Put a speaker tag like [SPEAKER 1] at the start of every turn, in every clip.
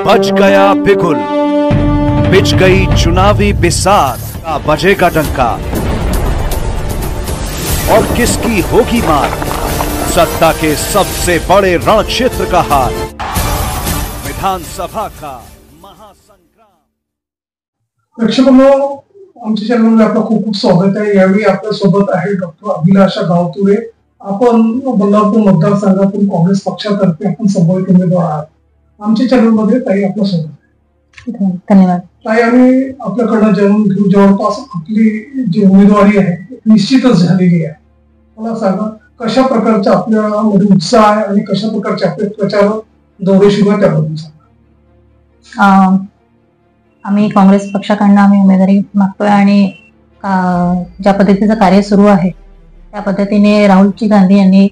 [SPEAKER 1] बज गया बिगुल, बिछ गई चुनावी बिसात, बजेगा डंका और किसकी होगी मार, सत्ता के सबसे बड़े रण क्षेत्र का हार, विधानसभा का महासंग्राम।
[SPEAKER 2] प्रेक्षकांनो, आमच्या चॅनलमध्ये आपलं खूप खूप स्वागत आहे। यावेळी आपल्या सोबत आहे डॉक्टर अभिलाषा गावतुरे। आपण बल्लारपूर मतदारसंघातून काँग्रेस पक्षातर्फे आपण संभावित उमेदवार आहात। आमच्या चॅनलमध्ये ताई आपलं स्वागत आहे।
[SPEAKER 3] धन्यवाद
[SPEAKER 2] ताई, आम्ही आपल्याकडनं जाणून घेऊ, जवळपास आपली जी उमेदवारी आहे निश्चितच झालेली आहे। मला सांगा, कशा प्रकारचा आपल्यामध्ये उत्साह आहे आणि कशा प्रकारचे आपले प्रचार दौरे सुरू आहेत त्याबद्दल सांगा।
[SPEAKER 3] आम्ही काँग्रेस पक्षाकडनं आम्ही उमेदवारी मागतोय आणि ज्या पद्धतीचं कार्य सुरू आहे त्या पद्धतीने राहुलजी गांधी यांनी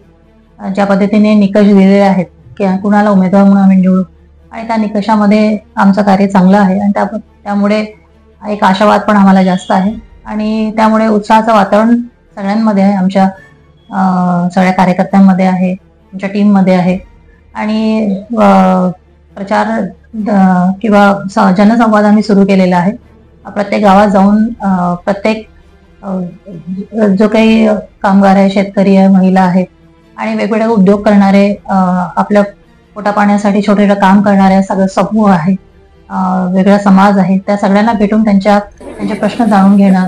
[SPEAKER 3] ज्या पद्धतीने निकष दिलेले आहेत की कुणाला उमेदवार म्हणून आम्ही निवडू, आणि त्या निकषामध्ये आमचं कार्य चांगलं आहे आणि त्यामुळे एक आशावाद पण आम्हाला जास्त आहे आणि त्यामुळे उत्साहाचं वातावरण सगळ्यांमध्ये आहे, आमच्या सगळ्या कार्यकर्त्यांमध्ये आहे, आमच्या टीममध्ये आहे। आणि प्रचार किंवा जनसंवाद आम्ही सुरू केलेला आहे। प्रत्येक गावात जाऊन प्रत्येक जो काही कामगार आहे, शेतकरी आहे, महिला आहेत आणि वेगवेगळे उद्योग करणारे, आपल्या पोटा पाण्यासाठी छोटे छोटे काम करणारे सगळे समूह आहे, वेगळा समाज आहे, त्या सगळ्यांना भेटून त्यांचे प्रश्न जाणून घेणं,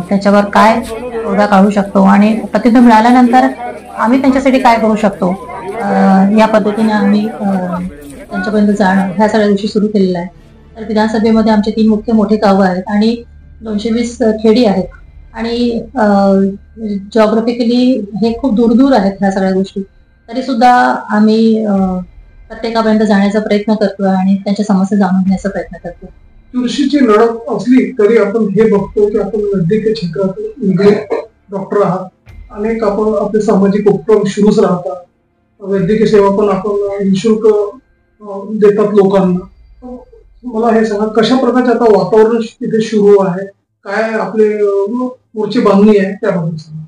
[SPEAKER 3] त्याच्यावर काय तोडगा काढू शकतो आणि प्रतिनिधी मिळाल्यानंतर आम्ही त्यांच्यासाठी काय करू शकतो, या पद्धतीने आम्ही त्यांच्यापर्यंत जाणं ह्या सगळ्या गोष्टी सुरू केलेल्या आहे। तर विधानसभेमध्ये आमचे 3 मुख्य मोठे गावं आहेत आणि 220 खेडी आहेत आणि जॉग्राफिकली हे खूप दूर आहेत ह्या सगळ्या गोष्टी, तरी सुद्धा आम्ही प्रत्येकापर्यंत जाण्याचा प्रयत्न करतोय आणि त्यांच्या समस्या जाणून घेण्याचा प्रयत्न करतोय।
[SPEAKER 2] चुरशीची लढत असली तरी आपण हे बघतो की आपण वैद्यकीय क्षेत्रातून वेगळे डॉक्टर आहात, अनेक आपण आपले सामाजिक उपक्रम सुरूच राहतात, वैद्यकीय सेवा पण आपण निःशुल्क देतात लोकांना। मला हे सांगा, कशा प्रकारचे आता वातावरण तिथे सुरू आहे, काय आपले मोर्चे बांधणी आहे त्याबद्दल सांगा।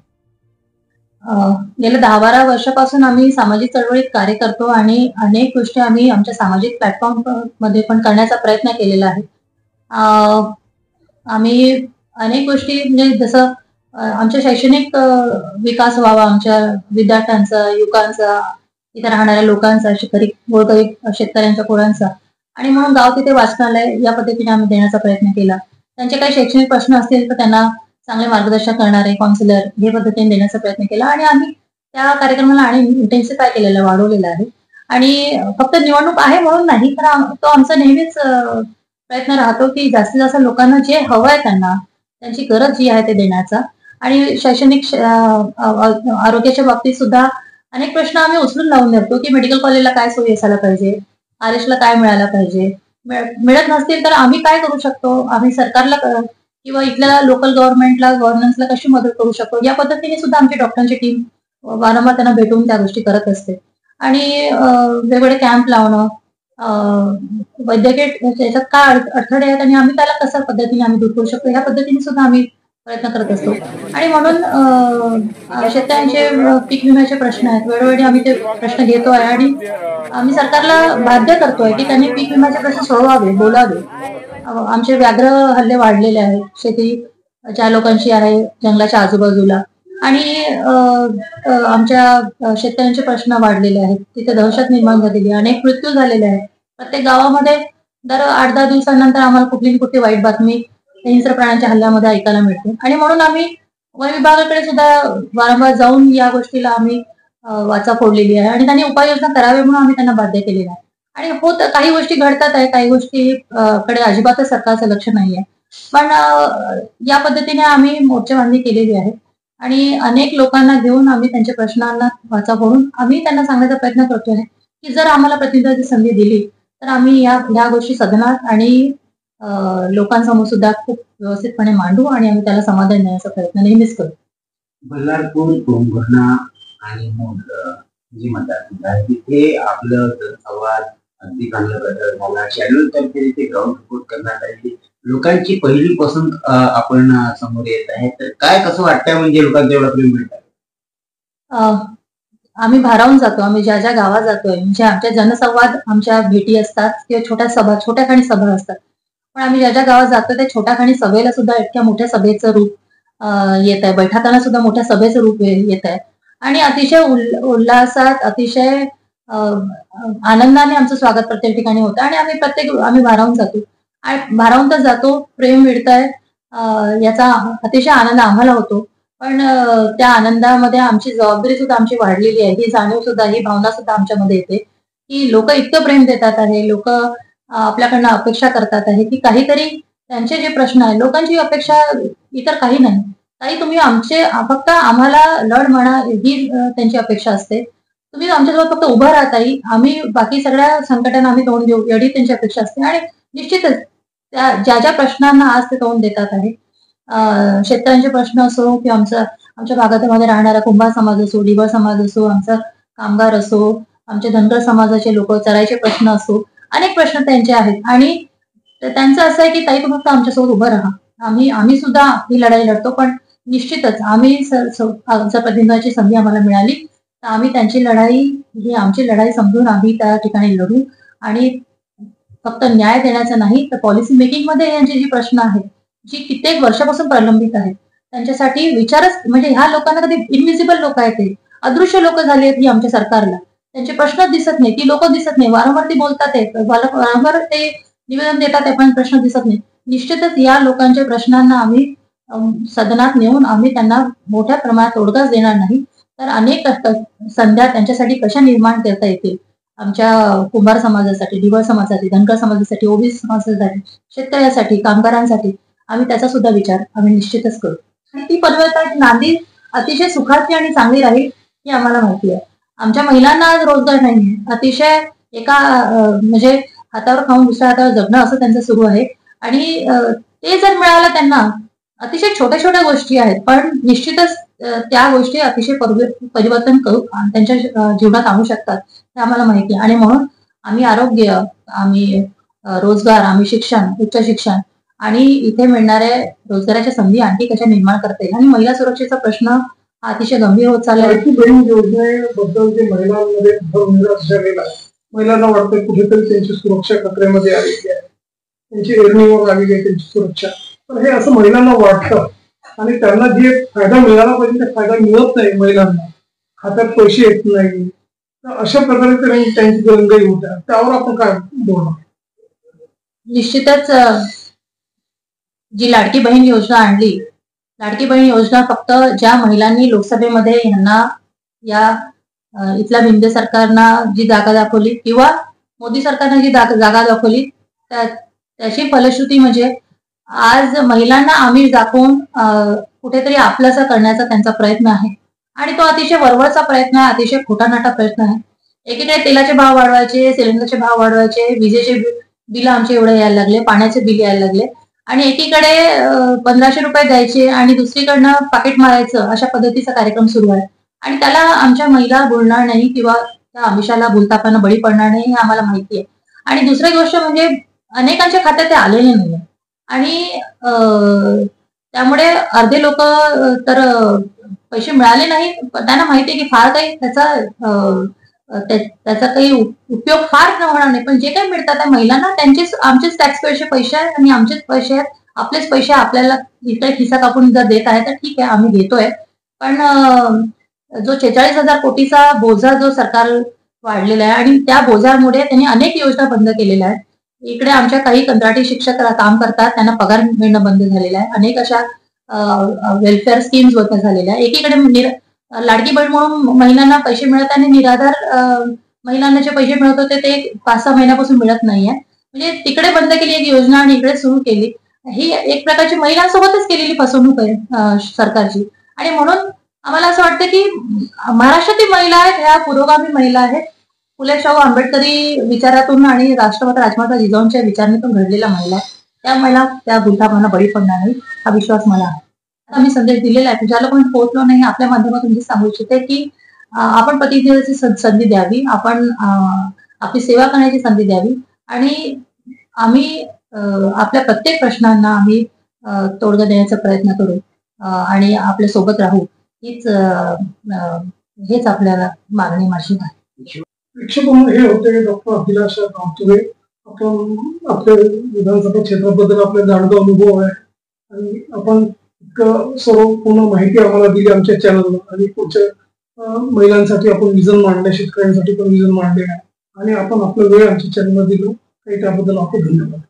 [SPEAKER 3] गेल्या 10-12 वर्षापासून आम्ही सामाजिक चळवळीत कार्य करतो आणि अनेक गोष्टी आम्ही आमच्या सामाजिक प्लॅटफॉर्म मध्ये पण करण्याचा प्रयत्न केलेला आहे। आम्ही अनेक गोष्टी म्हणजे जसं आमच्या शैक्षणिक विकास व्हावा, आमच्या विद्यार्थ्यांचा, युवकांचा, इथे राहणाऱ्या लोकांचा, गोरगरीब शेतकऱ्यांच्या पोरांचा, आणि म्हणून गाव तिथे वाचनालय या पद्धतीने आम्ही देण्याचा प्रयत्न केला। त्यांचे काही शैक्षणिक प्रश्न असतील तर त्यांना चांगले मार्गदर्शन करणारे काउन्सिलर हे पद्धतीने देण्याचा प्रयत्न केला आणि आम्ही त्या कार्यक्रमाला आणि इंटेन्सिफाय केलेला, वाढवलेला आहे। आणि फक्त निवडणूक आहे म्हणून नाही, तर तो आमचा नेहमीच प्रयत्न राहतो की जास्तीत जास्त लोकांना जे हवं आहे, त्यांची गरज जी आहे ते देण्याचा। आणि शैक्षणिक आरोग्याच्या बाबतीत सुद्धा अनेक प्रश्न आम्ही उचलून लावून देतो की मेडिकल कॉलेजला काय सोयी असायला पाहिजे, RS ला काय मिळायला पाहिजे, मिळत नसतील तर आम्ही काय करू शकतो, आम्ही सरकारला किंवा इथल्या लोकल गव्हर्नमेंटला, गव्हर्नन्सला कशी मदत करू शकतो, या पद्धतीने सुद्धा आमची डॉक्टरांची टीम वारंवार त्यांना भेटून त्या गोष्टी करत असते। आणि वेगवेगळे कॅम्प लावणं, वैद्यकीय याच्यात काय अडथळे आहेत आणि आम्ही त्याला कशा पद्धतीने आम्ही दूर करू शकतो, या पद्धतीने सुद्धा आम्ही प्रयत्न करत असतो। आणि म्हणून शेतकऱ्यांचे पीक विम्याचे प्रश्न आहेत, वेळोवेळी आम्ही ते प्रश्न घेतोय आणि आम्ही सरकारला बाध्य करतोय की त्यांनी पीक विम्याचे प्रश्न सोडवावे, बोलावे। आमचे व्याघ्र हल्ले वाढलेले आहेत, शेती ज्या लोकांची आहे जंगलाच्या आजूबाजूला, आणि आमच्या शेतकऱ्यांचे प्रश्न वाढलेले आहेत, तिथे दहशत निर्माण झालेली आहे, अनेक मृत्यू झालेले आहेत। प्रत्येक गावामध्ये दर 8-10 दिवसांनंतर आम्हाला कुठली ना कुठली वाईट बातमी हिंस्र प्राण्यांच्या हल्ल्यामध्ये ऐकायला मिळते आणि म्हणून आम्ही वन विभागाकडे सुद्धा वारंवार जाऊन या गोष्टीला आम्ही वाचा फोडलेली आहे आणि त्यांनी उपाययोजना करावी म्हणून आम्ही त्यांना बाध्य केलेलं आहे। आणि काही गोष्टी घडतात आहे, काही गोष्टी कडे अजिबातच सरकारचं लक्ष नाहीये, पण या पद्धतीने आम्ही मोर्चेबांधणी केलेली आहे आणि अनेक लोकांना घेऊन आम्ही त्यांच्या प्रश्नांना वाचा फोडून आम्ही त्यांना सांगण्याचा प्रयत्न करतोय की जर आम्हाला प्रतिनिधित्वाची संधी दिली तर आम्ही या गोष्टी सदनात आणि लोकांसमोर सुद्धा खूप व्यवस्थितपणे मांडू आणि आम्ही त्याला समाधान देण्याचा प्रयत्न नेहमीच करू।
[SPEAKER 4] बल्लारपूर, कोंढणा आणि मूळ जी मतदारसंघ आहे तिथे आपलं संवाद अगदी चांगल्या प्रकारे झाला। चॅनल तर्फे तिथे ग्राउंड रिपोर्ट करण्यात आली, लोकांची पहिली पसंत आपण समोर येत आहे, तर काय कसं वाटतंय, म्हणजे लोकांचं एवढं प्रेम मिळत आहे?
[SPEAKER 3] आम्ही भारावून जातो. आम्ही ज्या ज्या गावात जातोय म्हणजे आमच्या जनसंवाद, आमच्या भेटी असतात किंवा छोट्या खाणी सभा असतात. पण आम्ही ज्या ज्या गावात जातो त्या छोट्या खाणी सभेला सुद्धा इतक्या मोठ्या सभेचं रूप येत आहे. बैठकांना सुद्धा मोठ्या सभेचं रूप येत आहे आणि अतिशय उल्हासात, अतिशय आनंदाने आमचं स्वागत प्रत्येक ठिकाणी होतं आणि आम्ही भारावून जातो आणि भारावून तर जातो. प्रेम मिळतंय याचा अतिशय आनंद आम्हाला होतो. पण त्या आनंदामध्ये आमची जबाबदारी सुद्धा आमची वाढलेली आहे. ही जाणीव सुद्धा, ही भावना सुद्धा आमच्यामध्ये येते की लोक इतकं प्रेम देतात आहे, लोक आपल्याकडनं अपेक्षा करतात आहे की काहीतरी त्यांचे जे प्रश्न आहे, लोकांची अपेक्षा इतर काही नाही. ताई तुम्ही फक्त आम्हाला लढ म्हणा ही त्यांची अपेक्षा असते. तुम्ही आमच्यासोबत फक्त उभं राहताही, आम्ही बाकी सगळ्या संकटांना आम्ही तोंड देऊ एवढी त्यांची अपेक्षा असते. आणि निश्चितच त्या ज्या ज्या प्रश्नांना आज ते तोंड देतात आहे, शेतकऱ्यांचे प्रश्न असो किंवा आमच्या भागामध्ये राहणारा कुंभार समाज असो, डिवळ समाज असो, आमचा कामगार असो, आमचे धनगर समाजाचे लोक, चराईचे प्रश्न असो, अनेक प्रश्न त्यांचे आहेत. आणि त्यांचं असं आहे की ताई तुम्ही फक्त आमच्यासोबत उभं राहा, आम्ही सुद्धा ही लढाई लढतो. पण निश्चितच आम्ही जर प्रतिनिधित्वाची संधी आम्हाला मिळाली तर आम्ही त्यांची लढाई, ही आमची लढाई समजून आम्ही त्या ठिकाणी लढू. आणि फक्त न्याय देण्याचा नाही तर पॉलिसी मेकिंग मध्ये यांचे जी प्रश्न आहेत, जी कित्येक वर्षापासून प्रलंबित आहेत, त्यांच्यासाठी विचारच म्हणजे ह्या लोकांना कधी इनविजिबल लोक आहेत, ते अदृश्य लोक झाली आहेत ही आमच्या सरकारला. त्यांचे प्रश्न दिसत नाही, ती लोक दिसत नाही, वारंवार ती बोलतात आहे, वारंवार ते निवेदन देतात आहे, पण प्रश्न दिसत नाही. निश्चितच या लोकांच्या प्रश्नांना आम्ही सदनात नेऊन आम्ही त्यांना मोठ्या प्रमाणात तोडगाच देणार नाही, तर अनेक संध्या त्यांच्यासाठी कशा निर्माण करता येतील, आमच्या कुंभार समाजासाठी, डिवळ समाजासाठी, धनगर समाजासाठी, ओबीसी समाजासाठी, शेतकऱ्यांसाठी, कामगारांसाठी आम्ही त्याचा सुद्धा विचार आम्ही निश्चितच करू. आणि ती परिवर्तनाची नांदी अतिशय सुखाची आणि चांगली राहील ही आम्हाला माहिती आहे. आमच्या महिलांना आज रोजगार नाही, अतिशय एका म्हणजे हातावर खाऊन दुसऱ्या हातावर जगणं असं त्यांचं सुरू आहे. आणि ते जर मिळालं त्यांना, अतिशय छोट्या छोट्या गोष्टी आहेत पण निश्चितच त्या गोष्टी अतिशय परिवर्तन करू त्यांच्या जीवनात आणू शकतात हे आम्हाला माहिती आहे. आणि म्हणून आम्ही आरोग्य, आम्ही रोजगार, आम्ही शिक्षण, उच्च शिक्षण आणि इथे मिळणाऱ्या रोजगाराच्या संधी आणखी कशा निर्माण करता येईल. आणि महिला सुरक्षेचा प्रश्न हा अतिशय गंभीर होत चालला आहे.
[SPEAKER 2] बहीण योजनेबद्दल जे महिलांमध्ये भरभराट झालेला आहे, महिलांना वाटतं कुठेतरी त्यांची सुरक्षा खतऱ्यामध्ये आलेली आहे, त्यांची एरणीवर आलेली आहे त्यांची सुरक्षा. पण हे असं महिलांना वाटतं आणि त्यांना जे फायदा मिळाला पाहिजे ते फायदा मिळत नाही, महिलांना खात्यात पैसे येत नाही. तर अशा प्रकारे त्यांची गंगाई होत्या, त्यावर आपण काय बोलणार?
[SPEAKER 3] निश्चितच जी लाडकी बहीण योजना आणली, लाडकी बहीण योजना फक्त ज्या महिलांनी लोकसभेमध्ये यांना या इथल्या शिंदे सरकारनं जी जागा दाखवली किंवा मोदी सरकारनं जी जागा दाखवली त्याची फलश्रुती म्हणजे आज महिलांना आमिष दाखवून कुठेतरी आपलासा करण्याचा त्यांचा प्रयत्न आहे. आणि तो अतिशय वरवरचा प्रयत्न आहे, अतिशय खोटानाटा प्रयत्न आहे. एकीकडे तेलाचे भाव वाढवायचे, सिलेंडरचे भाव वाढवायचे, विजेचे बिल आमचे एवढे यायला लागले, पाण्याचे बिल यायला लागले आणि एकीकडे 1500 रुपये द्यायचे आणि दुसरीकडनं पाकिट मारायचं, अशा पद्धतीचा कार्यक्रम सुरू आहे. आणि त्याला आमच्या महिला बोलणार नाही किंवा त्या आमिषाला भूलतापांना बळी पडणार नाही हे आम्हाला माहिती आहे. आणि दुसरी गोष्ट म्हणजे अनेकांच्या खात्यात ते आलेले नाहीये आणि त्यामुळे अर्धे लोक तर पैसे मिळाले नाही, त्यांना माहिती आहे की फार काही त्याचा काही उपयोग फार होणार नाही. पण जे काही मिळतात त्या महिलांना आमचेच टॅक्स पेडचे पैसे आहेत आणि आमचेच पैसे आहेत, आपलेच पैसे आपल्याला इकडे खिसा कापून जर देत आहे तर ठीक आहे, आम्ही घेतोय. पण जो 46,000 कोटीचा बोजा जो सरकार वाढलेला आहे आणि त्या बोजामुळे त्यांनी अनेक योजना बंद केलेल्या आहेत. इकडे आमच्या काही कंत्राटी शिक्षक काम करतात, त्यांना पगार मिळणं बंद झालेला आहे. अनेक अशा वेलफेअर स्कीम्स बंद झालेल्या आहे. एकीकडे लाडकी बहीण म्हणून महिलांना पैसे मिळत आणि निराधार महिलांना जे पैसे मिळत होते ते 5-6 महिन्यापासून मिळत नाहीये. म्हणजे तिकडे बंद केली एक योजना आणि इकडे सुरू केली. ही एक प्रकारची महिलांसोबतच केलेली फसवणूक आहे सरकारची. आणि म्हणून आम्हाला असं वाटतं की महाराष्ट्रातील महिला आहेत ह्या पुरोगामी महिला आहेत, फुले शाहू आंबेडकरी विचारातून आणि राष्ट्रमाता राजमाता जिजाऊंच्या विचारातून घडलेल्या महिला, त्या महिला त्या भूलथापांना बळी पडणार नाही हा विश्वास मला आहे. आम्ही संदेश दिलेला आहे, ज्या लोकांना पोहोचलो नाही आपल्या माध्यमातून सांगू इच्छिते की आपण प्रतिनिधीची संधी द्यावी, आपण आपली सेवा करण्याची संधी द्यावी आणि आम्ही आपल्या प्रत्येक प्रश्नांना आम्ही तोडगा देण्याचा प्रयत्न करू आणि आपल्या सोबत राहू हीच हेच आपल्याला मागणी माझी आहे.
[SPEAKER 2] इच्छुक हे होते डॉक्टर अभिलाषा गावतुरे. आपण आपल्या विधानसभा क्षेत्राबद्दल आपल्या जाणता अनुभव आहे आणि आपण सर्व पूर्ण माहिती आम्हाला दिली आमच्या चॅनलला आणि पुढच्या महिलांसाठी आपण विजन मांडले, शेतकऱ्यांसाठी पण विजन मांडले आहे आणि आपण आपला वेळ आमच्या चॅनलला दिलो काही त्याबद्दल आपण धन्यवाद.